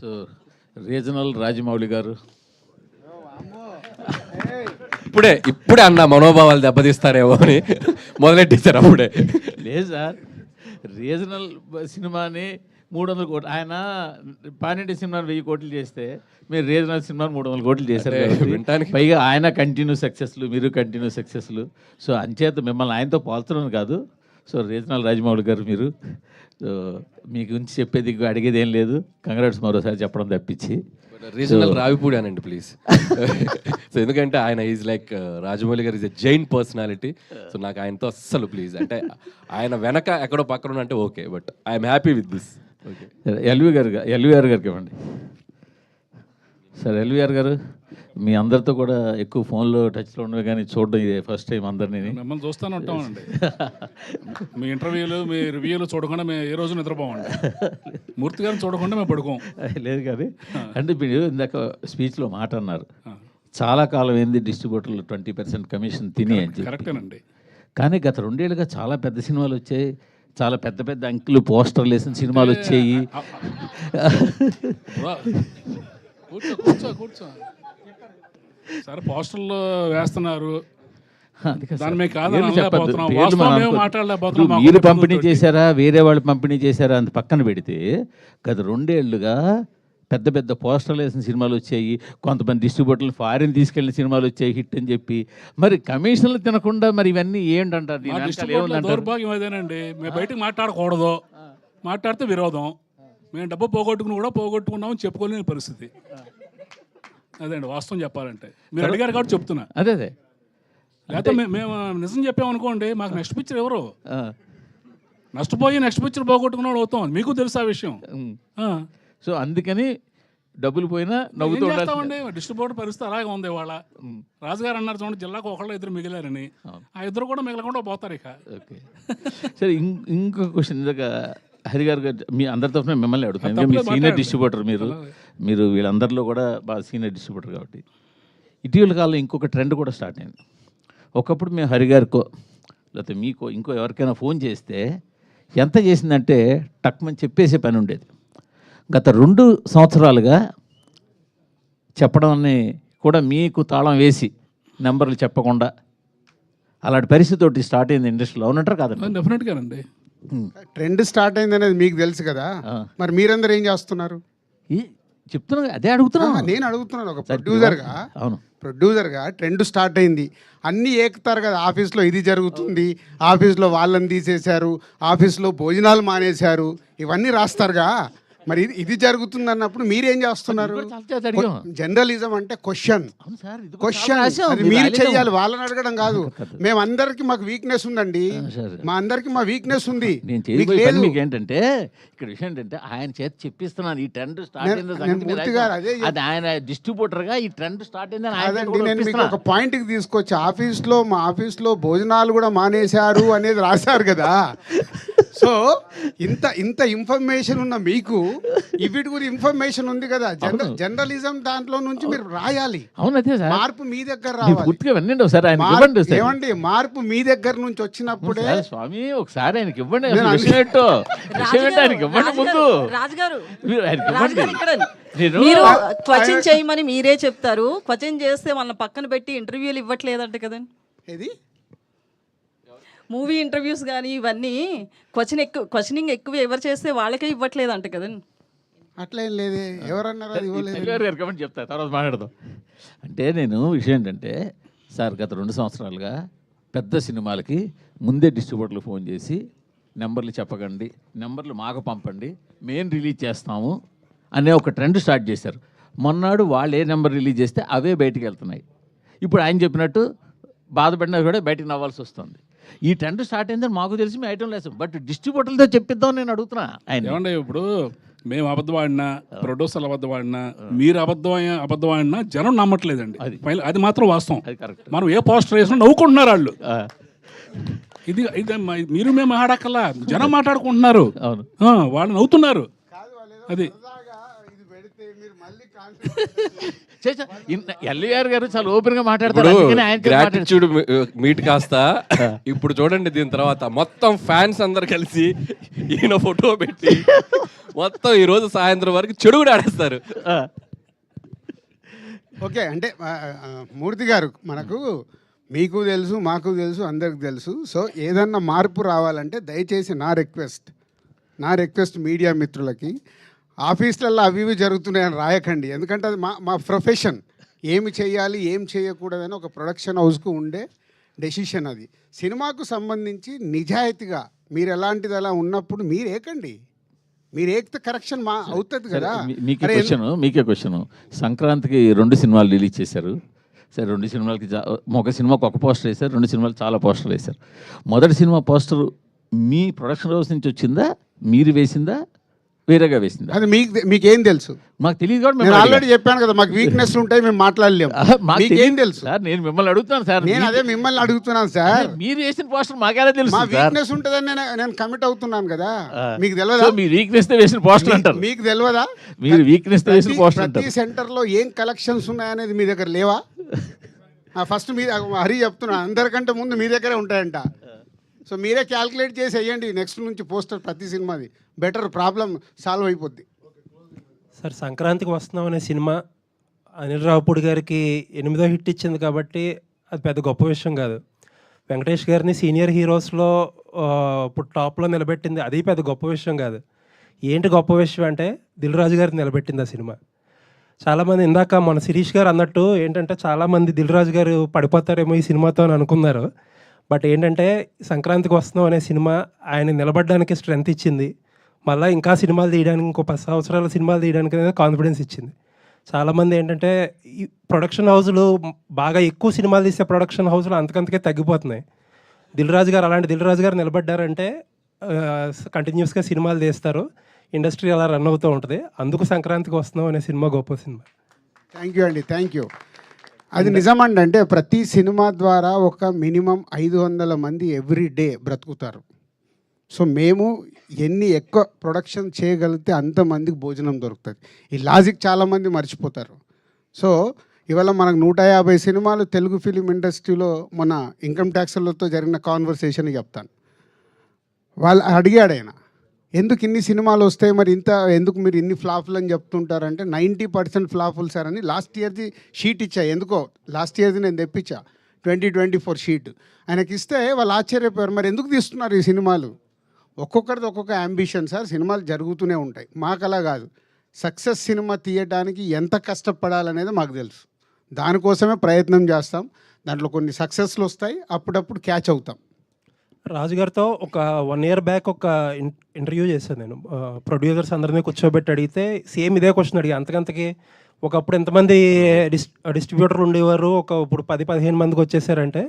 So regional Rajamouli గారు ఇప్పుడే అన్న మనోభావాలు దెబ్బతీస్తారేమో అని మొదలెట్టేశారు అప్పుడే. లేదు సార్, రీజనల్ సినిమాని 300 కోట్లు, ఆయన పానింటి సినిమాని 1000 కోట్లు చేస్తే మీరు రీజనల్ సినిమాని 300 కోట్లు చేశారు కాబట్టి పైగా ఆయన కంటిన్యూ సక్సెస్లు, మీరు కంటిన్యూ సక్సెస్లు. సో అంచేత మిమ్మల్ని ఆయనతో పోల్చడం కాదు. సో రీజనల్ రాజమౌళి గారు మీరు, సో మీ గురించి చెప్పేది అడిగేది ఏం లేదు. కంగ్రాట్స్ మరోసారి చెప్పడం తప్పించి. రీజనల్ రావిపూడి అనండి ప్లీజ్. సో ఎందుకంటే ఆయన ఈజ్ లైక్ రాజమౌళి గారు is a Jain personality. So నాకు ఆయనతో అస్సలు ప్లీజ్, అంటే ఆయన వెనక ఎక్కడో పక్కన అంటే okay, but I'm happy with this. Okay, LVR గారికి ఇవ్వండి సార్. ఎల్వీఆర్ గారు మీ అందరితో కూడా ఎక్కువ ఫోన్లో టచ్లో ఉండవు, కానీ చూడడం ఇదే ఫస్ట్ టైం అందరినీ. మిమ్మల్ని చూస్తూనే ఉంటామండి. మీ ఇంటర్వ్యూలు, మీ రివ్యూలు చూడకుండా మేము ఏ రోజు నిద్రపోమండి. మూర్తి గారిని చూడకుండా మేము పడుకోం. లేదు కానీ అంటే మీరు ఇందాక స్పీచ్లో మాట అన్నారు, చాలా కాలం ఏంది డిస్ట్రిబ్యూటర్లు 20% కమిషన్ తిని అని చెప్పి. కరెక్టేనండి. కానీ గత 2 ఏళ్ళుగా చాలా పెద్ద సినిమాలు వచ్చాయి, చాలా పెద్ద పెద్ద అంకులు పోస్టర్లు వేసిన సినిమాలు వచ్చాయి. కూర్చో సరే, పోస్టర్లు వేస్తున్నారు, మీరు పంపిణీ చేశారా, వేరే వాళ్ళు పంపిణీ చేశారా అని పక్కన పెడితే గత 2 ఏళ్ళుగా పెద్ద పెద్ద పోస్టర్లు వేసిన సినిమాలు వచ్చాయి. కొంతమంది డిస్ట్రిబ్యూటర్లు ఫారిన్ తీసుకెళ్ళిన సినిమాలు వచ్చాయి హిట్ అని చెప్పి. మరి కమిషన్లు తినకుండా మరి ఇవన్నీ ఏంటంటారు? దౌర్భాగ్యం అదేనండి. మేము బయటకు మాట్లాడకూడదు, మాట్లాడితే విరోధం. మేము డబ్బు పోగొట్టుకున్నామని చెప్పుకోలేని పరిస్థితి. అదేండి వాస్తవం చెప్పాలంటే. మీరు అడిగారు కాబట్టి చెప్తున్నా. అదే లేకపోతే మేము నిజం చెప్పామనుకోండి, మాకు నెక్స్ట్ పిక్చర్ ఎవరు నష్టపోయి నెక్స్ట్ పిక్చర్ పోగొట్టుకున్నాడు అవుతాం. మీకు తెలుసు ఆ విషయం. సో అందుకని డబ్బులు పోయినా నవ్వుతూ ఉండాలి. డిస్ట్రిబ్యూటర్ పరిస్థితి అలాగే ఉంది ఇవాళ. రాజుగారు అన్నారు చూడండి, జిల్లాకు 1-2 మిగిలారని. ఆ 2 కూడా మిగలకుండా పోతారు ఇక. ఓకే సరే, ఇంకో క్వశ్చన్. ఇందాక హరి గారు మీ అందరి తరఫున మిమ్మల్ని అడుగుతాను. మీ సీనియర్ డిస్ట్రిబ్యూటర్ మీరు వీళ్ళందరిలో కూడా బాగా సీనియర్ డిస్ట్రిబ్యూటర్ కాబట్టి. ఇటీవల కాలంలో ఇంకొక ట్రెండ్ కూడా స్టార్ట్ అయింది. ఒకప్పుడు మేము హరి గారికో లేకపోతే మీకో ఇంకో ఎవరికైనా ఫోన్ చేస్తే ఎంత చేసిందంటే టక్మని చెప్పేసే పని ఉండేది. గత 2 సంవత్సరాలుగా చెప్పడం అని కూడా మీకు తాళం వేసి నెంబర్లు చెప్పకుండా అలాంటి పరిస్థితి ఒకటి స్టార్ట్ అయింది ఇండస్ట్రీలో. అవునంటారు కాదండి? డెఫినెట్గా అండి. ట్రెండ్ స్టార్ట్ అయింది అనేది మీకు తెలుసు కదా, మరి మీరందరూ ఏం చేస్తున్నారు? చెప్తున్నా, అదే అడుగుతున్నా. నేను అడుగుతున్నాను ఒక ప్రొడ్యూసర్గా. అవును, ప్రొడ్యూసర్గా ట్రెండ్ స్టార్ట్ అయింది, అన్నీ ఏకుతారు కదా. ఆఫీస్లో ఇది జరుగుతుంది, ఆఫీస్లో వాళ్ళని తీసేశారు, ఆఫీస్లో భోజనాలు మానేశారు, ఇవన్నీ రాస్తారుగా. మరి ఇది జరుగుతుంది అన్నప్పుడు మీరేం చేస్తున్నారు? జర్నలిజం అంటే క్వశ్చన్ అది మీరు చెయ్యాలి, వాళ్ళని అడగడం కాదు. మేమందరికి మాకు వీక్నెస్ ఉందండి, మా అందరికి మా వీక్నెస్ ఉంది. మీకు ఏంటంటే ఇక్కడ విషయం ఏంటంటే ఆయన చేతి చెప్పిస్తున్నాను, ఈ ట్రెండ్ స్టార్ట్ అయింది. అది ఆయన డిస్ట్రిబ్యూటర్ గా ఈ ట్రెండ్ స్టార్ట్ అయింది. నేను మీకు ఒక పాయింట్ కి తీసుకొచ్చి, మా ఆఫీస్లో భోజనాలు కూడా మానేశారు అనేది రాశారు కదా. సో ఇంత ఇన్ఫర్మేషన్ ఉన్న మీకు ఇవిటి గురి ఇన్ఫర్మేషన్ ఉంది కదా. జర్నలిజం దాంట్లో నుంచి మీరు రాయాలి. మార్పు మీ దగ్గర రావాలి. ఏమండి, మార్పు మీ దగ్గర నుంచి వచ్చినప్పుడే. స్వామి ఒకసారి ఆయనకి ఇవ్వండి, మీరు క్వశ్చన్ చేయమని మీరే చెప్తారు. క్వశ్చన్ చేస్తే వాళ్ళని పక్కన పెట్టి ఇంటర్వ్యూలు ఇవ్వట్లేదంట కదండి. ఏది మూవీ ఇంటర్వ్యూస్ కానీ ఇవన్నీ క్వశ్చనింగ్ ఎక్కువ ఎవరు చేస్తే వాళ్ళకే ఇవ్వట్లేదంట కదండి. అట్లేం లేదే, ఎవరన్నారు? చెప్తా, తర్వాత మాట్లాడదాం. అంటే నేను విషయం ఏంటంటే సార్, గత 2 సంవత్సరాలుగా పెద్ద సినిమాలకి ముందే డిస్ట్రిబ్యూటర్లు ఫోన్ చేసి నెంబర్లు చెప్పకండి, నెంబర్లు మాకు పంపండి, మేము రిలీజ్ చేస్తాము అనే ఒక ట్రెండ్ స్టార్ట్ చేశారు. మొన్నాడు వాళ్ళు ఏ నెంబర్ రిలీజ్ చేస్తే అవే బయటికి వెళ్తున్నాయి. ఇప్పుడు ఆయన చెప్పినట్టు బాధపడినా కూడా బయటికి నవ్వాల్సి వస్తుంది. ఈ ట్రెండ్ స్టార్ట్ అయిందని మాకు తెలిసి మీ ఐటమ్ లేదు, బట్ డిస్ట్రిబ్యూటర్లతో చెప్పిద్దాం నేను అడుగుతున్నా. ఆయన ఏమంటే ఇప్పుడు మేము అబద్ధం ఆడినా, ప్రొడ్యూసర్లు అబద్ధం ఆడినా, మీరు అబద్ధం ఆడినా జనం నమ్మట్లేదండి. అది మాత్రం వాస్తవం. మనం ఏ పోస్టర్ వేసినా నవ్వుకుంటున్నారు వాళ్ళు. ఇది మీరు మేము ఆడక్కల్లా, జనం మాట్లాడుకుంటున్నారు, వాళ్ళు నవ్వుతున్నారు. అది ఎల్వీఆర్ గారు చాలా ఓపెన్ గా మాట్లాడతారు. గ్రాటిట్యూడ్ మీట్ కాస్త ఇప్పుడు చూడండి, దీని తర్వాత మొత్తం ఫ్యాన్స్ అందరు కలిసి ఈయన ఫోటో పెట్టి మొత్తం ఈ రోజు సాయంత్రం వరకు చెడు కూడా ఆడేస్తారు. ఓకే అంటే మూర్తి గారు మనకు మీకు తెలుసు మాకు తెలుసు అందరికి తెలుసు. సో ఏదన్నా మార్పు రావాలంటే దయచేసి నా రిక్వెస్ట్ మీడియా మిత్రులకి ఆఫీసులలో అవి ఇవి జరుగుతున్నాయని రాయకండి. ఎందుకంటే అది మా ప్రొఫెషన్. ఏమి చేయాలి ఏం చేయకూడదని ఒక ప్రొడక్షన్ హౌస్కు ఉండే డెసిషన్ అది. సినిమాకు సంబంధించి నిజాయితీగా మీరు ఎలాంటిది అలా ఉన్నప్పుడు మీరు ఏకండి. మీరు ఏకితే కరెక్షన్ అవుతుంది కదా. మీకే క్వశ్చన్ సంక్రాంతికి 2 సినిమాలు రిలీజ్ చేశారు. సరే 2 సినిమాలకి ఒక సినిమాకి ఒక పోస్టర్ వేశారు, 2 సినిమాలు చాలా పోస్టర్లు వేశారు. మొదటి సినిమా పోస్టర్ మీ ప్రొడక్షన్ హౌస్ నుంచి వచ్చిందా, మీరు వేసిందా, వేరేగా వేసిందా? అది మీకేం తెలుసు? మాకు తెలియదు కూడా. నేను ఆల్రెడీ చెప్పాను కదా, మాకు వీక్నెస్ ఉంటాయి, మేము మాట్లాడలేము. మీకేం తెలుసు సార్? నేను మిమ్మల్ని అడుగుతున్నాను సార్. నేను అదే మిమ్మల్ని అడుగుతున్నాను సార్. మీరు వేసిన పోస్టర్ మాకేలా తెలుసు? మా వీక్నెస్ ఉంటుందని నేను కమిట్ అవుతున్నాను కదా. మీకు తెలియదా? మీ వీక్నెస్ తో వేసిన పోస్టర్ అంటారు. మీకు తెలియదా? మీరు వీక్నెస్ తో వేసిన పోస్టర్ అంటారు. ప్రతి సెంటర్లో ఏం కలెక్షన్స్ ఉన్నాయనేది మీ దగ్గర లేవా? ఫస్ట్ మీ హరి చెప్తున్నా, అందరికంటే ముందు మీ దగ్గరే ఉంటాయంట. సో మీరే క్యాల్కులేట్ చేసి వేయండి నెక్స్ట్ నుంచి పోస్టర్ ప్రతి సినిమాది. బెటర్, ప్రాబ్లం సాల్వ్ అయిపోద్ది. సార్ సంక్రాంతికి వస్తున్నాం అనే సినిమా అనిల్ రావుపూడి గారికి 8వ హిట్ ఇచ్చింది కాబట్టి అది పెద్ద గొప్ప విషయం కాదు. వెంకటేష్ గారిని సీనియర్ హీరోస్లో ఇప్పుడు టాప్లో నిలబెట్టింది, అది పెద్ద గొప్ప విషయం కాదు. ఏంటి గొప్ప విషయం అంటే దిల్ రాజు గారిని నిలబెట్టింది ఆ సినిమా. చాలామంది ఇందాక మన శిరీష్ గారు అన్నట్టు ఏంటంటే చాలామంది దిల్ రాజు గారు పడిపోతారేమో ఈ సినిమాతో అని అనుకున్నారు. బట్ ఏంటంటే సంక్రాంతికి వస్తున్నాం అనే సినిమా ఆయన నిలబడడానికి స్ట్రెంత్ ఇచ్చింది. మళ్ళీ ఇంకా సినిమాలు తీయడానికి, ఇంకో 10 సంవత్సరాల సినిమాలు తీయడానికి అనేది కాన్ఫిడెన్స్ ఇచ్చింది. చాలామంది ఏంటంటే ఈ ప్రొడక్షన్ హౌస్లు బాగా ఎక్కువ సినిమాలు తీసే ప్రొడక్షన్ హౌస్లు అంతకంతకే తగ్గిపోతున్నాయి. దిల్ రాజు గారు నిలబడ్డారంటే కంటిన్యూస్గా సినిమాలు తీస్తారు, ఇండస్ట్రీ అలా రన్ అవుతూ ఉంటుంది. అందుకు సంక్రాంతికి వస్తున్నాం అనే సినిమా గొప్ప సినిమా. థ్యాంక్ యూ అండి, థ్యాంక్ యూ. అది నిజమండి. అంటే ప్రతి సినిమా ద్వారా ఒక మినిమం 500 మంది ఎవ్రీ డే బ్రతుకుతారు. సో మేము ఎన్ని ఎక్కువ ప్రొడక్షన్ చేయగలిగితే అంతమందికి భోజనం దొరుకుతుంది. ఈ లాజిక్ చాలామంది మర్చిపోతారు. సో ఇవాళ మనకు 150 సినిమాలు తెలుగు ఫిలిం ఇండస్ట్రీలో మన ఇన్కమ్ ట్యాక్స్లతో జరిగిన కాన్వర్సేషన్ చెప్తాను. వాళ్ళు అడిగాడు ఆయన, ఎందుకు ఇన్ని సినిమాలు వస్తాయి మరి ఎందుకు మీరు ఇన్ని ఫ్లాపులు అని చెప్తుంటారంటే 90% ఫ్లాపులు సార్ అని లాస్ట్ ఇయర్ది షీట్ ఇచ్చా. ఎందుకో లాస్ట్ ఇయర్ది నేను తెప్పించా 2024 షీట్. ఆయనకి ఇస్తే వాళ్ళు ఆశ్చర్యపోయారు, మరి ఎందుకు తీస్తున్నారు ఈ సినిమాలు? ఒక్కొక్కరిది ఒక్కొక్క అంబిషన్ సార్. సినిమాలు జరుగుతూనే ఉంటాయి, మాకు అలా కాదు. సక్సెస్ సినిమా తీయడానికి ఎంత కష్టపడాలనేది మాకు తెలుసు. దానికోసమే ప్రయత్నం చేస్తాం. దాంట్లో కొన్ని సక్సెస్లు వస్తాయి, అప్పుడప్పుడు క్యాచ్ అవుతాం. రాజుగారితో ఒక 1 year బ్యాక్ ఒక ఇంటర్వ్యూ చేశాను నేను. ప్రొడ్యూసర్స్ అందరినీ కూర్చోబెట్టి అడిగితే సేమ్ ఇదే క్వశ్చన్ అడిగా. అంతకంతకి ఒకప్పుడు ఎంతమంది డిస్ట్రిబ్యూటర్లు ఉండేవారు, ఇప్పుడు 10-15 మందికి వచ్చేసారంటే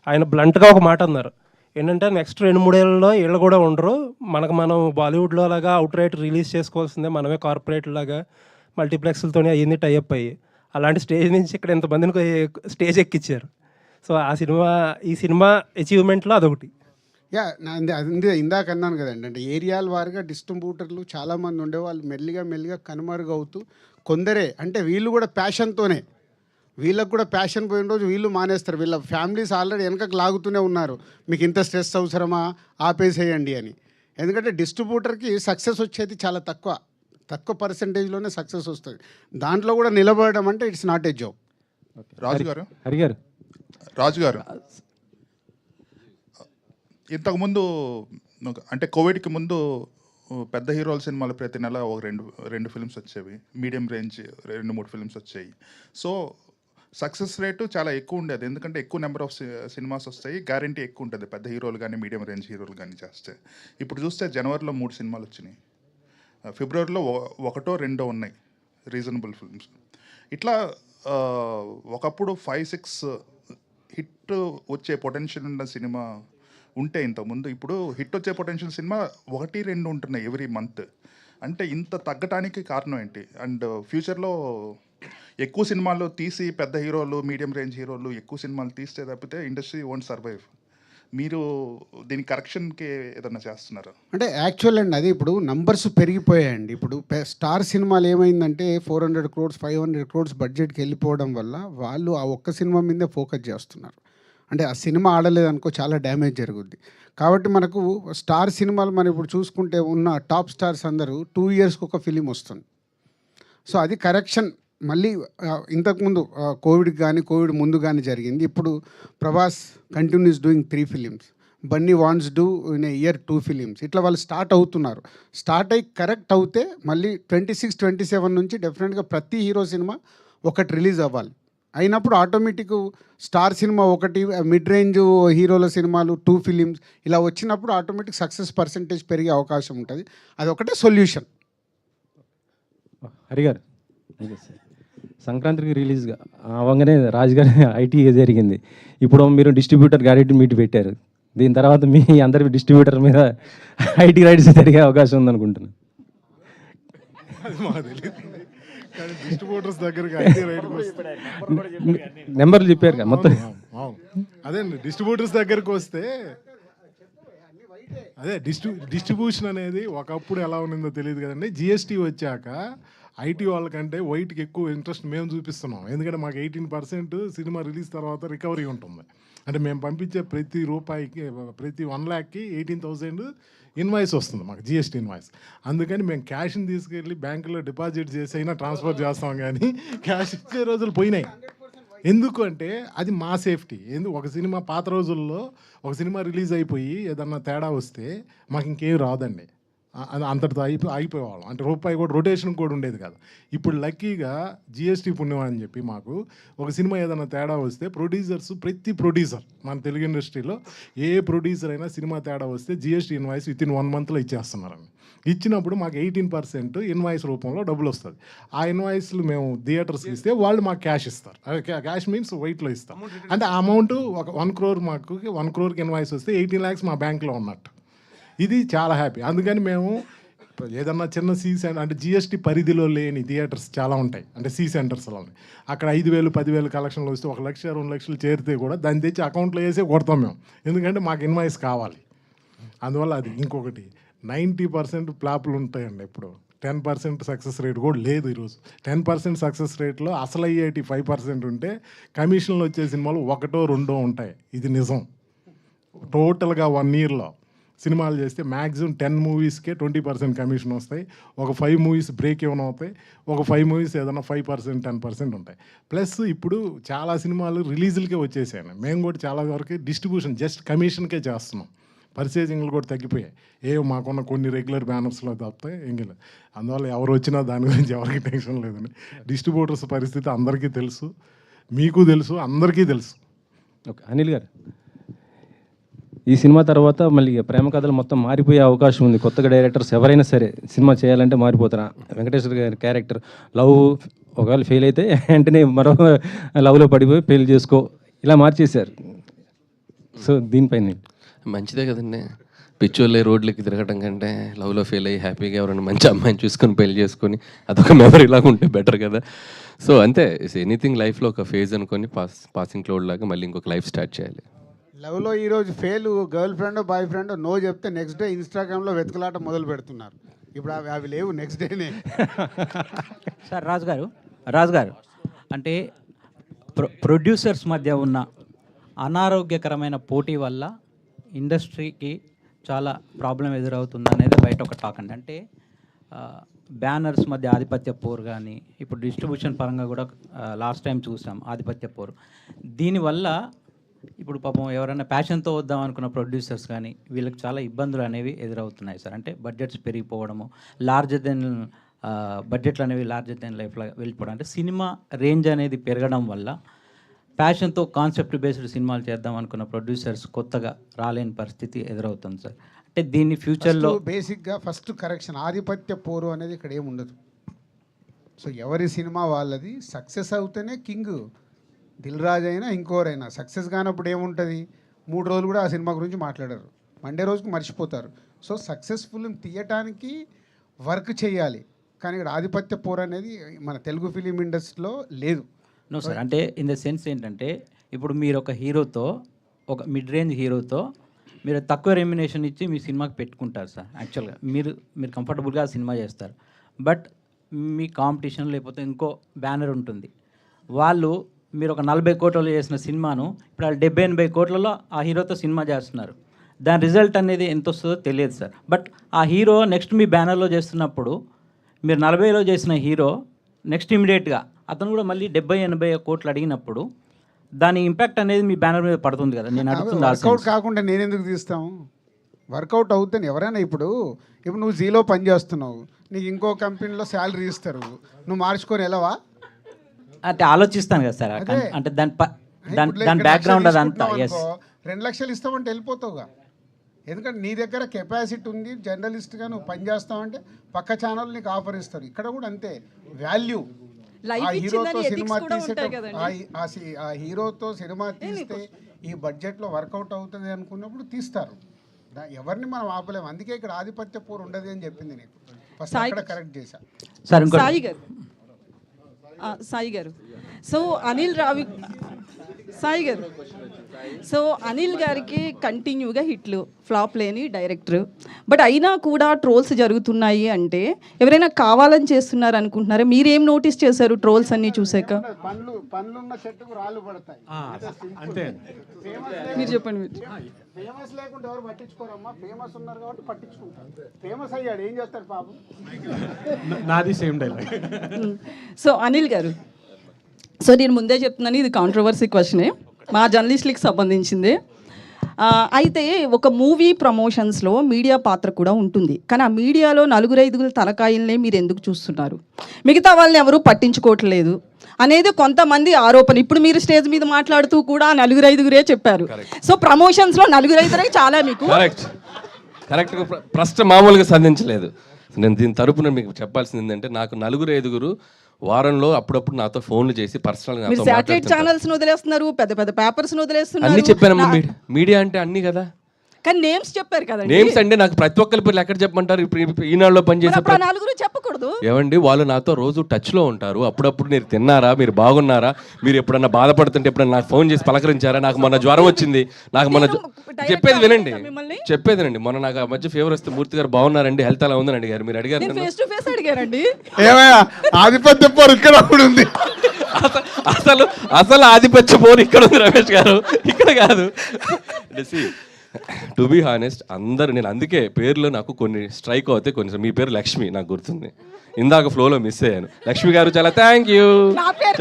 ఆయన బ్లంట్గా ఒక మాట అన్నారు. ఏంటంటే నెక్స్ట్ 2-3 ఏళ్ళలో వీళ్ళు కూడా ఉండరు, మనం బాలీవుడ్లో లాగా అవుట్ రైట్ రిలీజ్ చేసుకోవాల్సిందే, మనమే కార్పొరేట్ లాగా మల్టీప్లెక్స్లతోనే అయ్యింది టైఅప్ అయ్యి. అలాంటి స్టేజ్ నుంచి ఇక్కడ ఎంతమందిని స్టేజ్ ఎక్కిచ్చారు. సో ఈ సినిమా అచీవ్మెంట్లో అదొకటి. యా, ఇందాక అన్నాను కదండి, అంటే ఏరియాల వారిగా డిస్ట్రిబ్యూటర్లు చాలామంది ఉండేవాళ్ళు మెల్లిగా కనుమరుగవుతూ కొందరే, అంటే వీళ్ళు కూడా ప్యాషన్తోనే, వీళ్ళకు కూడా ప్యాషన్ పోయిన రోజు వీళ్ళు మానేస్తారు. వీళ్ళ ఫ్యామిలీస్ ఆల్రెడీ వెనకకు లాగుతూనే ఉన్నారు, మీకు ఇంత స్ట్రెస్ అవసరమా, ఆపేసేయండి అని. ఎందుకంటే డిస్ట్రిబ్యూటర్కి సక్సెస్ వచ్చేది చాలా తక్కువ పర్సెంటేజ్లోనే సక్సెస్ వస్తుంది. దాంట్లో కూడా నిలబడడం అంటే ఇట్స్ నాట్ ఏ జాబ్. రాజు గారు ఇంతకుముందు అంటే కోవిడ్కి ముందు పెద్ద హీరోల సినిమాలు ప్రతి నెల ఒక రెండు ఫిల్మ్స్ వచ్చేవి, మీడియం రేంజ్ 2-3 ఫిల్మ్స్ వచ్చాయి. సో సక్సెస్ రేటు చాలా ఎక్కువ ఉండేది, ఎందుకంటే ఎక్కువ నెంబర్ ఆఫ్ సినిమాస్ వస్తాయి, గ్యారంటీ ఎక్కువ ఉంటుంది పెద్ద హీరోలు కానీ మీడియం రేంజ్ హీరోలు కానీ చేస్తే. ఇప్పుడు చూస్తే జనవరిలో 3 సినిమాలు వచ్చినాయి, ఫిబ్రవరిలో 1-2 ఉన్నాయి రీజనబుల్ ఫిల్మ్స్. ఇట్లా ఒకప్పుడు 5-6 హిట్ వచ్చే పొటెన్షియల్ ఉన్న సినిమా ఉంటే ఇంతకుముందు, ఇప్పుడు హిట్ వచ్చే పొటెన్షియల్ సినిమా 1-2 ఉంటున్నాయి ఎవ్రీ మంత్. అంటే ఇంత తగ్గటానికి కారణం ఏంటి? అండ్ ఫ్యూచర్లో ఎక్కువ సినిమాలు తీసి పెద్ద హీరోలు మీడియం రేంజ్ హీరోలు ఎక్కువ సినిమాలు తీస్తే తప్పితే ఇండస్ట్రీ వోంట్ సర్వైవ్. మీరు దీని కరెక్షన్కి ఏదన్నా చేస్తున్నారు? అంటే యాక్చువల్ అండి, అది ఇప్పుడు నంబర్స్ పెరిగిపోయాయండి. ఇప్పుడు స్టార్ సినిమాలు ఏమైందంటే 400 crores 500 crores బడ్జెట్కి వెళ్ళిపోవడం వల్ల వాళ్ళు ఆ ఒక్క సినిమా మీదే ఫోకస్ చేస్తున్నారు. అంటే ఆ సినిమా ఆడలేదనుకో చాలా డ్యామేజ్ జరుగుద్ది. కాబట్టి మనకు స్టార్ సినిమాలు మనం ఇప్పుడు చూసుకుంటే ఉన్న టాప్ స్టార్స్ అందరూ 2 ఇయర్స్కి ఒక ఫిలిం వస్తుంది. సో అది కరెక్షన్ మళ్ళీ ఇంతకుముందు కోవిడ్కి కానీ కోవిడ్ ముందు కానీ జరిగింది. ఇప్పుడు Prabhas continuous doing 3 films, Bunny wants do in a year 2 films. ఇట్లా వాళ్ళు స్టార్ట్ అవుతున్నారు. స్టార్ట్ అయ్యి కరెక్ట్ అవుతే మళ్ళీ 26, 27 నుంచి డెఫినెట్గా ప్రతి హీరో సినిమా ఒకటి రిలీజ్ అవ్వాలి. అయినప్పుడు ఆటోమేటిక్ స్టార్ సినిమా ఒకటి, మిడ్ రేంజ్ హీరోల సినిమాలు 2 ఫిలిమ్స్ ఇలా వచ్చినప్పుడు ఆటోమేటిక్ సక్సెస్ పర్సంటేజ్ పెరిగే అవకాశం ఉంటుంది. అది ఒకటే సొల్యూషన్. హరిగారు సంక్రాంతికి రిలీజ్గా అవ్వగానే రాజుగారి ఐటీ జరిగింది. ఇప్పుడు మీరు డిస్ట్రిబ్యూటర్ గ్యారెంటీ మీట్ పెట్టారు. దీని తర్వాత మీ అందరి డిస్ట్రిబ్యూటర్ మీద ఐటీ రైట్స్ జరిగే అవకాశం ఉందనుకుంటున్నాను. డిస్ట్రిబ్యూటర్స్ దగ్గరికి ఐటీ రైట్కి వస్తే నెంబర్లు చెప్పారు కదా మొత్తం. అదే డిస్ట్రిబ్యూటర్స్ దగ్గరికి వస్తే అదే డిస్ట్రిబ్యూషన్ అనేది ఒకప్పుడు ఎలా ఉన్నదో తెలియదు కదండి. జిఎస్టీ వచ్చాక ఐటీ వాళ్ళకంటే వైట్కి ఎక్కువ ఇంట్రెస్ట్ మేము చూపిస్తున్నాం. ఎందుకంటే మాకు 18% సినిమా రిలీజ్ తర్వాత రికవరీ ఉంటుంది. అంటే మేము పంపించే ప్రతి రూపాయికి, ప్రతి 1 lakhకి 18,000 ఇన్వాయిస్ వస్తుంది మాకు, జిఎస్టీ ఇన్వాయిస్. అందుకని మేము క్యాష్ని తీసుకెళ్ళి బ్యాంకులో డిపాజిట్ చేసి అయినా ట్రాన్స్ఫర్ చేస్తాం, కానీ క్యాష్ ఇచ్చే రోజులు పోయినాయి. ఎందుకు అంటే అది మా సేఫ్టీ. ఒక సినిమా పాత రోజుల్లో ఒక సినిమా రిలీజ్ అయిపోయి ఏదన్నా తేడా వస్తే మాకు ఇంకేం రాదండి, అంతటితో అయిపోయేవాళ్ళం. అంటే రూపాయి కూడా రొటేషన్ కూడా ఉండేది కాదు. ఇప్పుడు లక్కీగా జిఎస్టీ పుణ్యం అని చెప్పి మాకు ఒక సినిమా ఏదైనా తేడా వస్తే ప్రతి ప్రొడ్యూసర్ మన తెలుగు ఇండస్ట్రీలో ఏ ప్రొడ్యూసర్ అయినా సినిమా తేడా వస్తే జిఎస్టీ ఇన్వాయిస్ వితిన్ 1 monthలో ఇచ్చేస్తున్నారండి. ఇచ్చినప్పుడు మాకు 18% ఇన్వాయిస్ రూపంలో డబ్బులు వస్తుంది. ఆ ఇన్వాయిస్లు మేము థియేటర్స్కి ఇస్తే వాళ్ళు మాకు క్యాష్ ఇస్తారు. క్యాష్ మీన్స్ వైట్లో ఇస్తాం. అంటే ఆ అమౌంట్ ఒక 1 crore, మాకు 1 crore ఇన్వాయిస్ వస్తే 18 lakhs మా బ్యాంక్లో ఉన్నట్టు. ఇది చాలా హ్యాపీ. అందుకని మేము ఏదన్నా చిన్న అంటే జిఎస్టీ పరిధిలో లేని థియేటర్స్ చాలా ఉంటాయి, అంటే సి సెంటర్స్లో అక్కడ 5,000, 10,000 కలెక్షన్లు వస్తే 1 లక్ష, 2 లక్షలు చేరితే కూడా దాన్ని తెచ్చి అకౌంట్లో వేసే కొడతాం మేము, ఎందుకంటే మాకు ఇన్వాయిస్ కావాలి. అందువల్ల అది. ఇంకొకటి 90% ఫ్లాపులు ఉంటాయండి. ఇప్పుడు 10% సక్సెస్ రేట్ కూడా లేదు ఈరోజు. 10% సక్సెస్ రేట్లో అసలు అయ్యేటి 5% ఉంటే కమిషన్లు వచ్చే సినిమాలు 1, 2 ఉంటాయి. ఇది నిజం. టోటల్గా 1 yearలో సినిమాలు చేస్తే మ్యాక్సిమం 10 moviesకే 20% కమిషన్ వస్తాయి. ఒక 5 movies బ్రేక్ ఏమైనా అవుతాయి, ఒక 5 movies ఏదైనా 5%, 10% ఉంటాయి. ప్లస్ ఇప్పుడు చాలా సినిమాలు రిలీజులకే వచ్చేసాయి. మేము కూడా చాలా వరకు డిస్ట్రిబ్యూషన్ జస్ట్ కమిషన్కే చేస్తున్నాం. పర్చేజింగ్లు కూడా తగ్గిపోయాయి. మాకున్న కొన్ని రెగ్యులర్ బ్యానర్స్లో తప్పితే ఎంగిల్. అందువల్ల ఎవరు వచ్చినా దాని గురించి ఎవరికి టెన్షన్ లేదండి. డిస్ట్రిబ్యూటర్స్ పరిస్థితి అందరికీ తెలుసు, మీకు తెలుసు, అందరికీ తెలుసు. ఓకే అనిల్ గారు, ఈ సినిమా తర్వాత మళ్ళీ ప్రేమ కథలు మొత్తం మారిపోయే అవకాశం ఉంది. కొత్తగా డైరెక్టర్స్ ఎవరైనా సరే సినిమా చేయాలంటే మారిపోతారా? వెంకటేశ్వర గారి క్యారెక్టర్ లవ్ ఒకవేళ ఫెయిల్ అయితే వెంటనే మరో లవ్లో పడిపోయి పెళ్లి చేసుకో ఇలా మార్చేశారు. సో దీనిపైన మంచిదే కదండి. పిచ్చోళ్ళే రోడ్లకి తిరగటం కంటే లవ్లో ఫెయిల్ అయ్యి హ్యాపీగా ఎవరైనా మంచి అమ్మాయిని చూసుకొని పెళ్లి చేసుకొని అదొక మెమరీ లాగా ఉంటే బెటర్ కదా. సో అంతే, ఎనీథింగ్ లైఫ్లో ఒక ఫేజ్ అనుకొని పాసింగ్ క్లౌడ్ లాగా మళ్ళీ ఇంకొక లైఫ్ స్టార్ట్ చేయాలి. లవ్లో ఈరోజు fail, girlfriend boyfriend no చెప్తే నెక్స్ట్ డే ఇన్స్టాగ్రామ్లో వెతుకులాట మొదలు పెడుతున్నారు. ఇప్పుడు అవి లేవు, నెక్స్ట్ డేనే. సార్ రాజు గారు అంటే ప్రొడ్యూసర్స్ మధ్య ఉన్న అనారోగ్యకరమైన పోటీ వల్ల ఇండస్ట్రీకి చాలా ప్రాబ్లం ఎదురవుతుంది అనేది బయట ఒక టాక్ అండి. అంటే బ్యానర్స్ మధ్య ఆధిపత్య పోరు కానీ, ఇప్పుడు డిస్ట్రిబ్యూషన్ పరంగా కూడా లాస్ట్ టైం చూసాం ఆధిపత్య పోరు. దీనివల్ల ఇప్పుడు పాపం ఎవరైనా ప్యాషన్తో వద్దాం అనుకున్న ప్రొడ్యూసర్స్ కానీ వీళ్ళకి చాలా ఇబ్బందులు అనేవి ఎదురవుతున్నాయి సార్. అంటే బడ్జెట్స్ పెరిగిపోవడము, లార్జర్ దెన్ బడ్జెట్లు అనేవి లార్జర్ దెన్ లైఫ్లో వెళ్ళిపోవడం, అంటే సినిమా రేంజ్ అనేది పెరగడం వల్ల ప్యాషన్తో కాన్సెప్ట్ బేస్డ్ సినిమాలు చేద్దాం అనుకున్న ప్రొడ్యూసర్స్ కొత్తగా రాలేని పరిస్థితి ఎదురవుతుంది సార్. అంటే దీన్ని ఫ్యూచర్లో బేసిక్గా ఫస్ట్ కరెక్షన్, ఆధిపత్య పోరు అనేది ఇక్కడ ఏముండదు. సో ఎవరి సినిమా వాళ్ళది, సక్సెస్ అవుతేనే కింగ్. దిల్ రాజు అయినా ఇంకోరైనా సక్సెస్ కానప్పుడు ఏముంటుంది, 3 రోజులు కూడా ఆ సినిమా గురించి మాట్లాడరు, మండే రోజుకి మర్చిపోతారు. సో సక్సెస్ఫుల్ తీయటానికి వర్క్ చేయాలి, కానీ ఇక్కడ ఆధిపత్య పోరు అనేది మన తెలుగు ఫిలిం ఇండస్ట్రీలో లేదు. నో సార్, అంటే ఇన్ ద సెన్స్ ఏంటంటే ఇప్పుడు మీరు ఒక హీరోతో, ఒక మిడ్ రేంజ్ హీరోతో మీరు తక్కువ రెమ్యునేషన్ ఇచ్చి మీ సినిమాకి పెట్టుకుంటారు సార్. యాక్చువల్గా మీరు కంఫర్టబుల్గా సినిమా చేస్తారు. బట్ మీ కాంపిటీషన్ లేకపోతే ఇంకో బ్యానర్ ఉంటుంది, వాళ్ళు మీరు ఒక 40 కోట్లలో చేసిన సినిమాను ఇప్పుడు వాళ్ళు 70-80 కోట్లలో ఆ హీరోతో సినిమా చేస్తున్నారు. దాని రిజల్ట్ అనేది ఎంత వస్తుందో తెలియదు సార్. బట్ ఆ హీరో నెక్స్ట్ మీ బ్యానర్లో చేస్తున్నప్పుడు మీరు 40లో చేసిన హీరో నెక్స్ట్ ఇమీడియట్గా అతను కూడా మళ్ళీ 70-80 కోట్లు అడిగినప్పుడు దాని ఇంపాక్ట్ అనేది మీ బ్యానర్ మీద పడుతుంది కదా. నేను అడుగుతుంది ఆ వర్కౌట్ sense. కాకుండా నేను ఎందుకు తీస్తాము? వర్కౌట్ అవుతాను ఎవరైనా. ఇప్పుడు నువ్వు జీలో పని చేస్తున్నావు, నీకు ఇంకో కంపెనీలో శాలరీ ఇస్తారు, నువ్వు మార్చుకొని వెళ్ళవా? అంటే ఆలోచిస్తాను కదా సార్. అదే. అంటే దాని ఇప్పుడు దాని ఇక్కడ బ్యాక్గ్రౌండ్ లక్షలు అదంతా. తీసుకుంటున్నావు ఎస్ అనుకో, 2 లక్షలు ఇస్తామంటే వెళ్ళిపోతావుగా. ఎందుకంటే నీ దగ్గర కెపాసిటీ ఉంది, జర్నలిస్ట్గా నువ్వు పని చేస్తావంటే పక్క ఛానల్ నీకు ఆఫర్ ఇస్తారు. ఇక్కడ కూడా అంతే వాల్యూ. Life ఆ ఇచ్చిందని హీరోతో ethics సినిమా కూడా ఉంటాయి తీసేట కదండి. ఆ హీరోతో సినిమా తీస్తే ఈ బడ్జెట్లో వర్కౌట్ అవుతుంది అనుకున్నప్పుడు తీస్తారు. ఎవరిని మనం ఆపలేము. అందుకే ఇక్కడ ఆధిపత్య పోరు ఉండదు అని చెప్పింది నీకు ఫస్ట్. అక్కడ కరెక్ట్ చేశా. సార్ ఇంకో సాయి గారు సో సాయి గారు సో అనిల్ గారికి కంటిన్యూగా హిట్లు ఫ్లాప్ లేని డైరెక్టర్. బట్ అయినా కూడా ట్రోల్స్ జరుగుతున్నాయి అంటే ఎవరైనా కావాలని చేస్తున్నారు అనుకుంటున్నారా? మీరేం నోటీస్ చేశారు ట్రోల్స్ అన్నీ చూసాక? పనులున్న చెట్టుకు రాళ్ళు పడతాయి అంతే. మీరు చెప్పండి. ఫేమస్ లేకుండా ఎవరు పట్టించుకోరమ్మా. ఫేమస్ ఉన్నారు కాబట్టి పట్టించుకుంటారు. ఫేమస్ అయ్యాడు ఏం చేస్తాడు పాపం. నాది సేమ్ డైలాగ్. సో అనిల్ గారు, సో నేను ముందే చెప్తున్నాను, ఇది కాంట్రవర్సీ క్వశ్చనే, మా జర్నలిస్టులకి సంబంధించింది. అయితే ఒక మూవీ ప్రమోషన్స్లో మీడియా పాత్ర కూడా ఉంటుంది. కానీ ఆ మీడియాలో 4-5 తలకాయలనే మీరు ఎందుకు చూస్తున్నారు? మిగతా వాళ్ళని ఎవరూ పట్టించుకోవట్లేదు అనేది కొంతమంది ఆరోపణ. ఇప్పుడు మీరు స్టేజ్ మీద మాట్లాడుతూ కూడా 4-5 చెప్పారు. సో ప్రమోషన్స్లో 4-5 చాలా మీకు కరెక్ట్గా ప్రశ్న మామూలుగా సంధించలేదు. నేను దీని తరపున మీకు చెప్పాల్సింది ఏంటంటే, నాకు 4-5 వారంలో అప్పుడప్పుడు నాతో ఫోన్లు చేసి పర్సనల్గా మీరు శాటిలైట్ ఛానల్స్ వదిలేస్తున్నారు, పెద్ద పెద్ద పేపర్స్ వదిలేస్తున్నారు. అన్ని చెప్పానమ్మా. మీడియా అంటే అన్ని కదా. కానీ నేమ్స్ చెప్పారు కదండి. నేమ్స్ అంటే నాకు ప్రతి ఒక్కరి పేర్లు ఎక్కడ చెప్పమంటారు? ఇప్పుడు ఈనాడులో పనిచేసే 4 చెప్పకూడదు ఏమండి, వాళ్ళు నాతో రోజు టచ్లో ఉంటారు. అప్పుడప్పుడు మీరు తిన్నారా, మీరు బాగున్నారా, మీరు ఎప్పుడన్నా బాధపడుతుంటే ఎప్పుడన్నా నాకు ఫోన్ చేసి పలకరించారా, నాకు మొన్న జ్వరం వచ్చింది, నాకు మొన్న చెప్పేది వినండి. మొన్న నాకు ఆ మధ్య ఫీవర్ వస్తే మూర్తి గారు బాగున్నారండి, హెల్త్ అలా ఉందని అడిగారు. మీరు అడిగారు నన్ను. ఫేస్ టు ఫేస్ అడిగారండి. ఏమయ్యా ఆధిపత్య పోరు ఇక్కడ కూడా ఉంది. అసలు ఆధిపత్య పోరు ఇక్కడ ఉంది రమేష్ గారు, ఇక్కడ కాదు. టు బీ హానెస్ట్, అందరు నేను అందుకే పేర్లు నాకు కొన్ని స్ట్రైక్ అవుతాయి. కొన్ని మీ పేరు లక్ష్మి నాకు గుర్తుంది, ఇందాక ఫ్లోలో మిస్ అయ్యాను. లక్ష్మి గారు చాలా థ్యాంక్ యూ,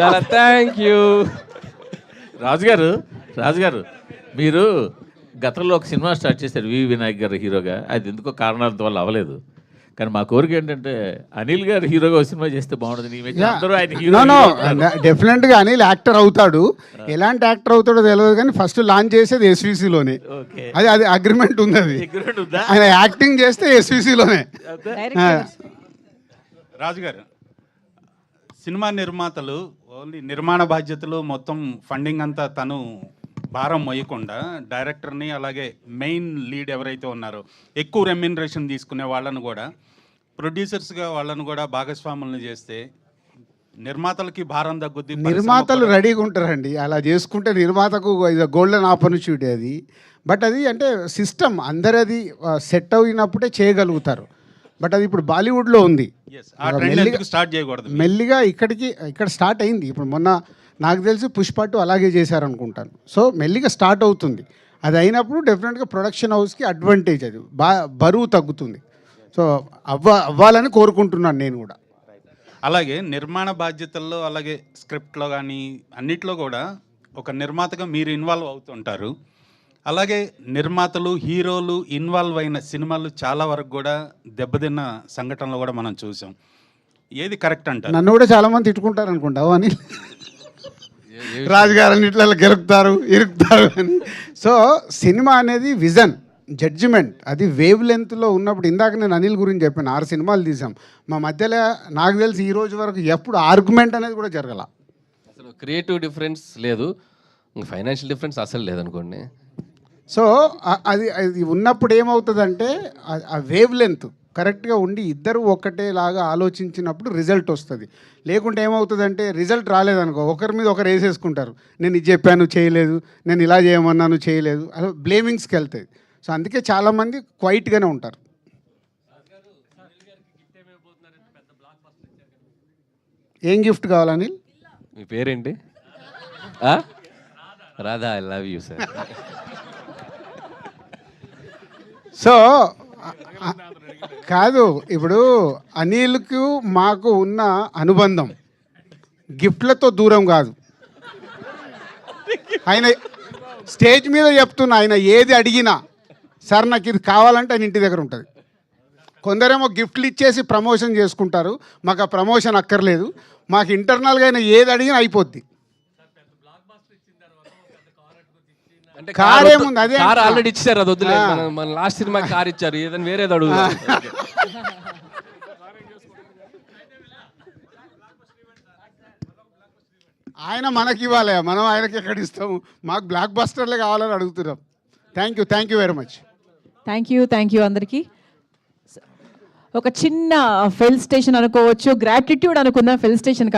చాలా థ్యాంక్ యూ. రాజు గారు మీరు గతంలో ఒక సినిమా స్టార్ట్ చేశారు వి వినాయక్ గారు హీరోగా. అది ఎందుకో కారణాల వల్ల అవ్వలేదు. కానీ మా కోరిక ఏంటంటే అనిల్ గారు హీరోగా ఒక సినిమా చేస్తే బాగుంటుంది. డెఫినెట్గా అనిల్ యాక్టర్ అవుతాడు. ఎలాంటి యాక్టర్ అవుతాడో తెలియదు కానీ ఫస్ట్ లాంచ్ చేసేది ఎస్విసిలోనే. అది అగ్రిమెంట్ ఉంది. అది ఆయన యాక్టింగ్ చేస్తే ఎస్విసిలోనే. రాజుగారు, సినిమా నిర్మాతలు ఓన్లీ నిర్మాణ బాధ్యతలు మొత్తం ఫండింగ్ అంతా తను భారం మొయ్యకుండా డైరెక్టర్ని అలాగే మెయిన్ లీడ్ ఎవరైతే ఉన్నారో ఎక్కువ రెమ్యూనరేషన్ తీసుకునే వాళ్ళను కూడా ప్రొడ్యూసర్స్గా వాళ్ళను కూడా భాగస్వాములను చేస్తే నిర్మాతలకి భారం తగ్గుద్ది. నిర్మాతలు రెడీగా ఉంటారండి అలా చేసుకుంటే. నిర్మాతకు గోల్డెన్ ఆపర్చునిటీ అది. బట్ అది అంటే సిస్టమ్ అందరు అది సెట్ అయినప్పుడే చేయగలుగుతారు. బట్ అది ఇప్పుడు బాలీవుడ్లో ఉంది. స్టార్ట్ చేయకూడదు. మెల్లిగా ఇక్కడ స్టార్ట్ అయింది. ఇప్పుడు మొన్న నాకు తెలిసి పుష్ప 2 అలాగే చేశారనుకుంటాను. సో మెల్లిగా స్టార్ట్ అవుతుంది. అది అయినప్పుడు డెఫినెట్గా ప్రొడక్షన్ హౌస్కి అడ్వాంటేజ్, అది బరువు తగ్గుతుంది. సో అవ్వాలని కోరుకుంటున్నాను నేను కూడా. అలాగే నిర్మాణ బాధ్యతల్లో అలాగే స్క్రిప్ట్లో కానీ అన్నిట్లో కూడా ఒక నిర్మాతగా మీరు ఇన్వాల్వ్ అవుతుంటారు. అలాగే నిర్మాతలు హీరోలు ఇన్వాల్వ్ అయిన సినిమాలు చాలా వరకు కూడా దెబ్బతిన్న సంఘటనలు కూడా మనం చూసాం. ఏది కరెక్ట్ అంటారు? నన్ను కూడా చాలామంది తిట్టుకుంటారు అనుకుంటావు అని, రాజుగారని ఇట్లా ఇరుకుతారు అని. సో సినిమా అనేది విజన్, జడ్జిమెంట్, అది వేవ్ లెంత్లో ఉన్నప్పుడు. ఇందాక నేను అనిల్ గురించి చెప్పాను, 6 సినిమాలు తీసాం. మా మధ్యలో నాకు తెలిసి ఈ రోజు వరకు ఎప్పుడు ఆర్గ్యుమెంట్ అనేది కూడా జరగల. అసలు క్రియేటివ్ డిఫరెన్స్ లేదు, ఫైనాన్షియల్ డిఫరెన్స్ అసలు లేదనుకోండి. సో అది ఉన్నప్పుడు ఏమవుతుందంటే ఆ వేవ్ లెంత్ కరెక్ట్గా ఉండి ఇద్దరు ఒకటేలాగా ఆలోచించినప్పుడు రిజల్ట్ వస్తుంది. లేకుంటే ఏమవుతుందంటే రిజల్ట్ రాలేదనుకో, ఒకరి మీద ఒకరు వేసేసుకుంటారు. నేను ఇది చెప్పాను చేయలేదు, నేను ఇలా చేయమన్నాను చేయలేదు, అలా బ్లేమింగ్స్కి వెళ్తాయి. సో అందుకే చాలామంది క్వైట్గానే ఉంటారు. ఏం గిఫ్ట్ కావాలని? మీ పేరేంటి? Radha, I love you sir. So కాదు, ఇప్పుడు అనిల్కు మాకు ఉన్న అనుబంధం గిఫ్ట్లతో దూరం కాదు. ఆయన స్టేజ్ మీద చెప్తున్నా, ఆయన ఏది అడిగినా సార్ నాకు ఇది కావాలంటే ఆయన ఇంటి దగ్గర ఉంటుంది. కొందరేమో గిఫ్ట్లు ఇచ్చేసి ప్రమోషన్ చేసుకుంటారు, మాకు ఆ ప్రమోషన్ అక్కర్లేదు, మాకు ఇంటర్నల్గా అయినా ఏది అడిగినా అయిపోద్ది. అంటే కార్ ఏముంది, అదే కార్ ఆల్రెడీ ఇచ్చారు, అది వద్దులే. మన లాస్ట్ సినిమా కార్ ఇచ్చారు, ఏదైనా వేరేది అడుగు. ఆయన మనకి ఇవ్వాలి, మనం ఆయనకి ఎక్కడ ఇస్తాము? మాకు బ్లాక్ బస్టర్లే కావాలని అడుగుతున్నాం. Thank you very much. Thank you అందరికీ. ఒక చిన్న ఫెల్ స్టేషన్ అనుకోవచ్చు, గ్రాటిట్యూడ్ అనుకుందాం, ఫెల్ స్టేషన్